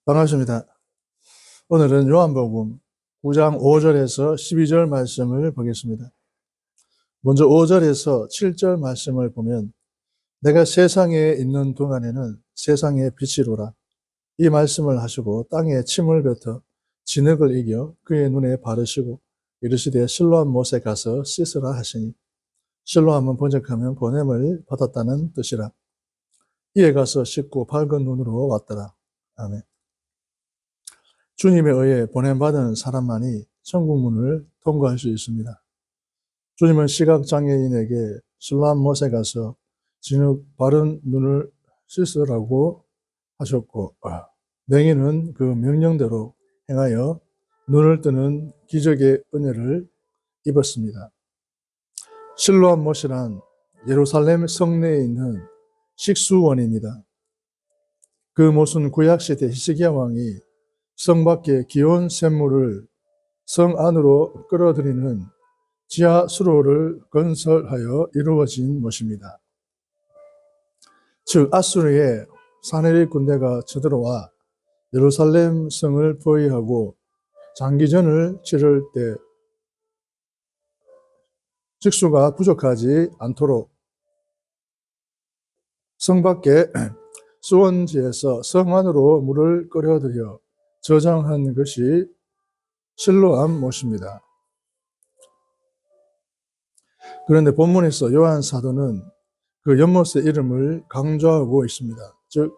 반갑습니다. 오늘은 요한복음 9장 5절에서 12절 말씀을 보겠습니다. 먼저 5절에서 7절 말씀을 보면 내가 세상에 있는 동안에는 세상의 빛이로라. 이 말씀을 하시고 땅에 침을 뱉어 진흙을 이겨 그의 눈에 바르시고 이르시되 실로암 못에 가서 씻으라 하시니, 실로암은 번역하면 보냄을 받았다는 뜻이라. 이에 가서 씻고 밝은 눈으로 왔더라. 아멘. 주님에 의해 보냄받은 사람만이 천국 문을 통과할 수 있습니다. 주님은 시각장애인에게 실로암 못에 가서 진흙 바른 눈을 씻으라고 하셨고, 맹인은 그 명령대로 행하여 눈을 뜨는 기적의 은혜를 입었습니다. 실로암 못이란 예루살렘 성내에 있는 식수원입니다. 그 못은 구약시대 히스기야 왕이 성 밖에 기온 샘물을 성 안으로 끌어들이는 지하 수로를 건설하여 이루어진 못입니다. 즉 아수르의 사내립 군대가 쳐들어와 예루살렘 성을 포위하고 장기전을 치를 때 직수가 부족하지 않도록 성 밖에 수원지에서 성 안으로 물을 끌어들여 저장한 것이 실로암 못입니다. 그런데 본문에서 요한 사도는 그 연못의 이름을 강조하고 있습니다. 즉,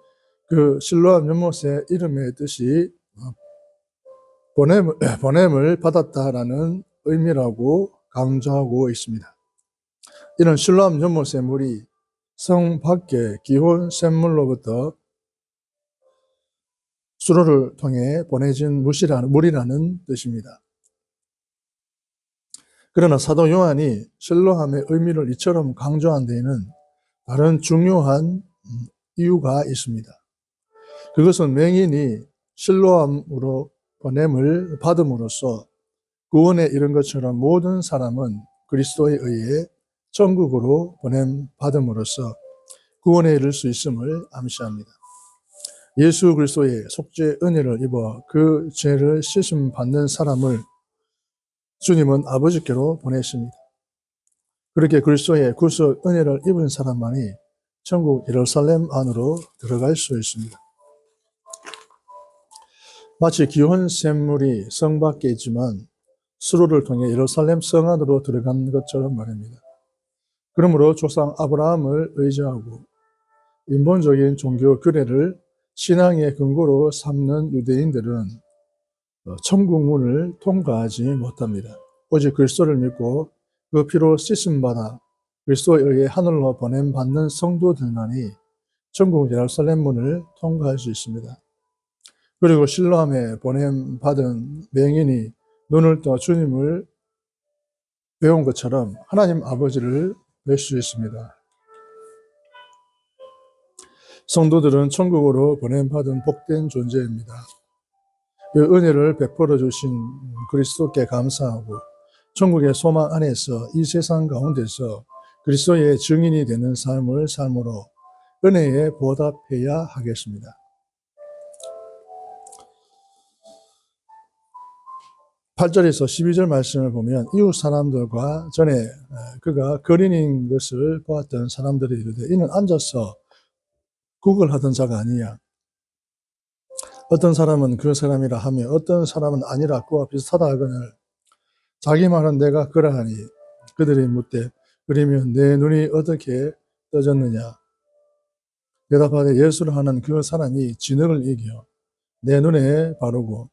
그 실로암 연못의 이름의 뜻이 보냄을 받았다라는 의미라고 강조하고 있습니다. 이런 실로암 연못의 물이 성 밖의 기온 샘물로부터 수로를 통해 보내진 물이라는 뜻입니다. 그러나 사도 요한이 실로암의 의미를 이처럼 강조한 데에는 다른 중요한 이유가 있습니다. 그것은 맹인이 실로암으로 보냄을 받음으로써 구원에 이른 것처럼 모든 사람은 그리스도에 의해 천국으로 보냄 받음으로써 구원에 이를 수 있음을 암시합니다. 예수 그리스도의 속죄 은혜를 입어 그 죄를 씻음 받는 사람을 주님은 아버지께로 보내십니다. 그렇게 그리스도의 구속 은혜를 입은 사람만이 천국 예루살렘 안으로 들어갈 수 있습니다. 마치 기온 샘물이 성 밖에 있지만 수로를 통해 예루살렘 성 안으로 들어간 것처럼 말입니다. 그러므로 조상 아브라함을 의지하고 인본적인 종교 규례를 신앙의 근거로 삼는 유대인들은 천국 문을 통과하지 못합니다. 오직 그리스도를 믿고 그 피로 씻음받아 그리스도에 의해 하늘로 보냄받는 성도들만이 천국 예루살렘 문을 통과할 수 있습니다. 그리고 실로암에 보냄받은 맹인이 눈을 떠 주님을 배운 것처럼 하나님 아버지를 뵐 수 있습니다. 성도들은 천국으로 보냄받은 복된 존재입니다. 그 은혜를 베풀어 주신 그리스도께 감사하고 천국의 소망 안에서 이 세상 가운데서 그리스도의 증인이 되는 삶을 삶으로 은혜에 보답해야 하겠습니다. 8절에서 12절 말씀을 보면 이웃 사람들과 전에 그가 거린인 것을 보았던 사람들이 이르되 이는 앉아서 국을 하던 자가 아니냐. 어떤 사람은 그 사람이라 하며 어떤 사람은 아니라 그와 비슷하다 하거늘 자기 말은 내가 그러하니 그들이 묻되 그러면 내 눈이 어떻게 떠졌느냐. 대답하되 예수를 하는 그 사람이 진흙을 이겨 내 눈에 바르고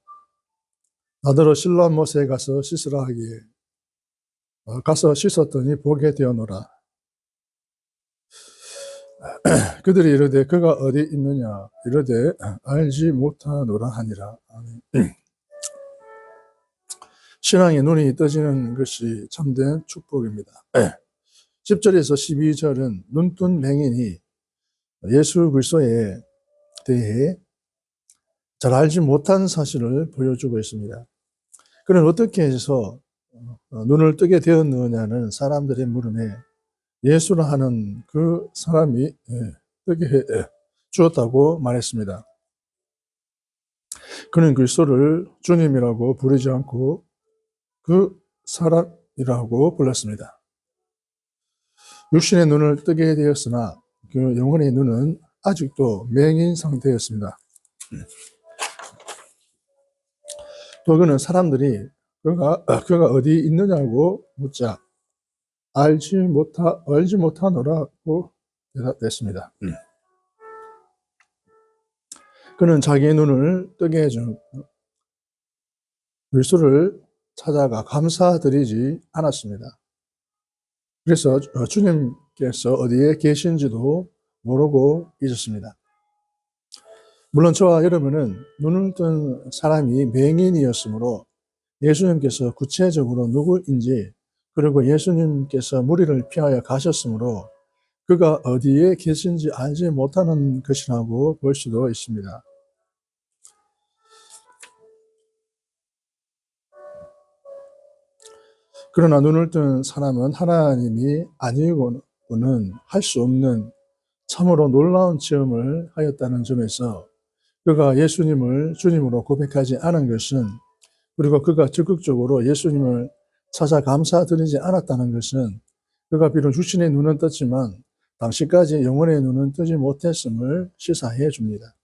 나더러 실로암 못에 가서 씻으라 하기에 가서 씻었더니 보게 되었노라. 그들이 이르되 그가 어디 있느냐 이르되 알지 못하노라 하니라. 아멘. 신앙의 눈이 떠지는 것이 참된 축복입니다. 10절에서 12절은 눈뜬 맹인이 예수 그리스도에 대해 잘 알지 못한 사실을 보여주고 있습니다. 그는 어떻게 해서 눈을 뜨게 되었느냐는 사람들의 물음에 예수를 하는 그 사람이 뜨게 해 주었다고 말했습니다. 그는 그리스도를 주님이라고 부르지 않고 그 사람이라고 불렀습니다. 육신의 눈을 뜨게 되었으나 그 영혼의 눈은 아직도 맹인 상태였습니다. 또 그는 사람들이 그가 어디 있느냐고 묻자 알지 못하노라고 대답했습니다. 그는 자기의 눈을 뜨게 해준 그리스도를 찾아가 감사드리지 않았습니다. 그래서 주님께서 어디에 계신지도 모르고 있었습니다. 물론 저와 여러분은 눈을 뜬 사람이 맹인이었으므로 예수님께서 구체적으로 누구인지, 그리고 예수님께서 무리를 피하여 가셨으므로 그가 어디에 계신지 알지 못하는 것이라고 볼 수도 있습니다. 그러나 눈을 뜬 사람은 하나님이 아니고는 할 수 없는 참으로 놀라운 체험을 하였다는 점에서 그가 예수님을 주님으로 고백하지 않은 것은, 그리고 그가 적극적으로 예수님을 찾아 감사드리지 않았다는 것은 그가 비록 육신의 눈은 떴지만 당시까지 영혼의 눈은 뜨지 못했음을 시사해 줍니다.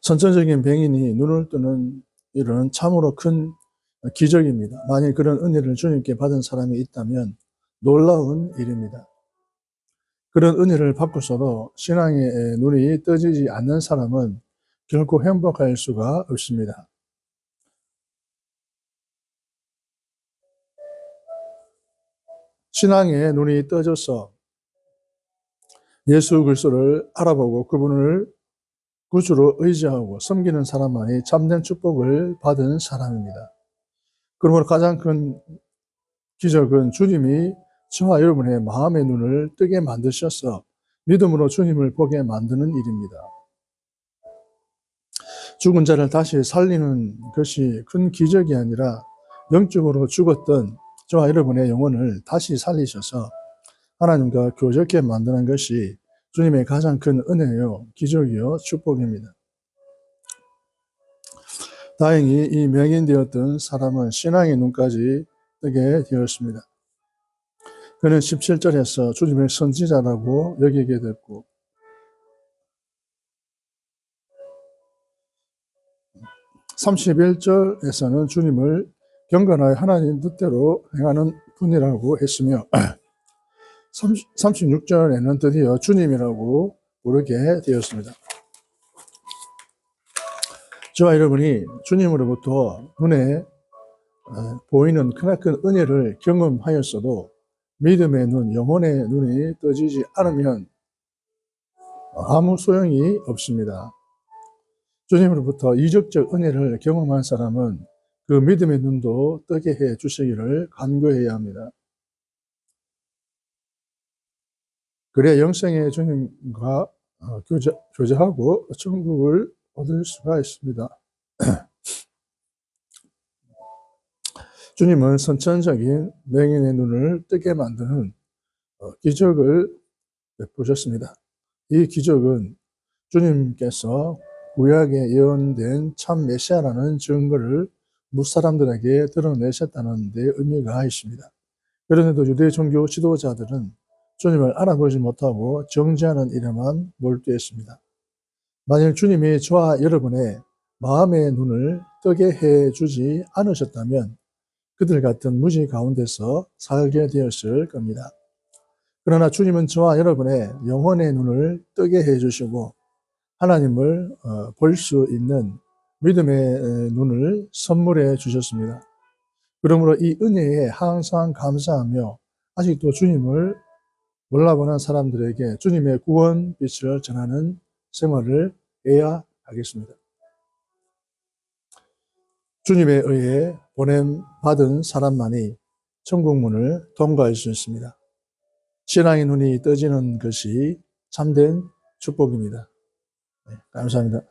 선천적인 병인이 눈을 뜨는 일은 참으로 큰 기적입니다. 만일 그런 은혜를 주님께 받은 사람이 있다면 놀라운 일입니다. 그런 은혜를 받고서도 신앙의 눈이 떠지지 않는 사람은 결코 행복할 수가 없습니다. 신앙의 눈이 떠져서 예수 그리스도를 알아보고 그분을 구주로 의지하고 섬기는 사람만이 참된 축복을 받은 사람입니다. 그러므로 가장 큰 기적은 주님이 저와 여러분의 마음의 눈을 뜨게 만드셔서 믿음으로 주님을 보게 만드는 일입니다. 죽은 자를 다시 살리는 것이 큰 기적이 아니라 영적으로 죽었던 저와 여러분의 영혼을 다시 살리셔서 하나님과 교제케 만드는 것이 주님의 가장 큰 은혜요, 기적이요, 축복입니다. 다행히 이 맹인되었던 사람은 신앙의 눈까지 뜨게 되었습니다. 그는 17절에서 주님의 선지자라고 여기게 됐고 31절에서는 주님을 경건하여 하나님 뜻대로 행하는 분이라고 했으며 36절에는 드디어 주님이라고 부르게 되었습니다. 저와 여러분이 주님으로부터 눈에 보이는 크나큰 은혜를 경험하였어도 믿음의 눈, 영혼의 눈이 떠지지 않으면 아무 소용이 없습니다. 주님으로부터 이적적 은혜를 경험한 사람은 그 믿음의 눈도 뜨게 해 주시기를 간구해야 합니다. 그래야 영생의 주님과 교제하고 천국을 얻을 수가 있습니다. 주님은 선천적인 맹인의 눈을 뜨게 만드는 기적을 베푸셨습니다. 이 기적은 주님께서 구약에 예언된 참 메시아라는 증거를 무사람들에게 드러내셨다는 데 의미가 있습니다. 그런데도 유대 종교 지도자들은 주님을 알아보지 못하고 정죄하는 일에만 몰두했습니다. 만일 주님이 저와 여러분의 마음의 눈을 뜨게 해주지 않으셨다면 그들 같은 무지 가운데서 살게 되었을 겁니다. 그러나 주님은 저와 여러분의 영혼의 눈을 뜨게 해주시고 하나님을 볼 수 있는 믿음의 눈을 선물해 주셨습니다. 그러므로 이 은혜에 항상 감사하며 아직도 주님을 몰라보는 사람들에게 주님의 구원 빛을 전하는 생활을 해야 하겠습니다. 주님에 의해 보냄받은 사람만이 천국문을 통과할 수 있습니다. 신앙의 눈이 떠지는 것이 참된 축복입니다. 감사합니다.